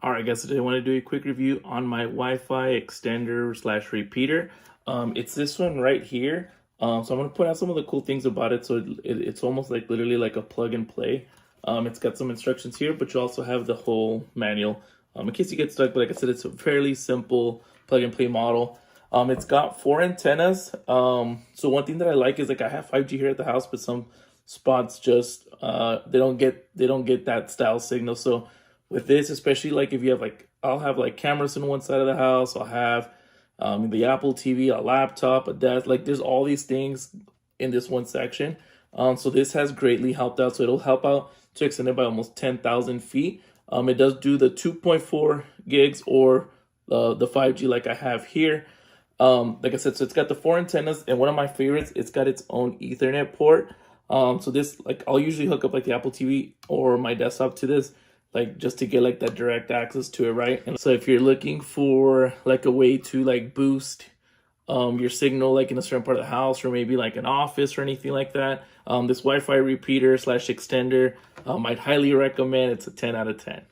Alright guys, today I want to do a quick review on my Wi-Fi extender slash repeater. It's this one right here. So I'm going to put out some of the cool things about it. So it's almost like literally like a plug and play. It's got some instructions here, but you also have the whole manual in case you get stuck. But like I said, it's a fairly simple plug and play model. It's got 4 antennas. So one thing that I like is like I have 5G here at the house, but some spots just they don't get that style signal. So with this, especially like if you have like, I'll have like cameras in one side of the house, I'll have the Apple TV, a laptop, a desk, like there's all these things in this one section. So this has greatly helped out. So it'll help out to extend it by almost 10,000 feet. It does do the 2.4 gigs or the 5G like I have here. Like I said, so it's got the 4 antennas, and one of my favorites, it's got its own Ethernet port. So this, like, I'll usually hook up like the Apple TV or my desktop to this, like just to get like that direct access to it, right? And so if you're looking for like a way to like boost your signal like in a certain part of the house, or maybe like an office or anything like that, this Wi-Fi repeater slash extender, I'd highly recommend. It's a 10 out of 10.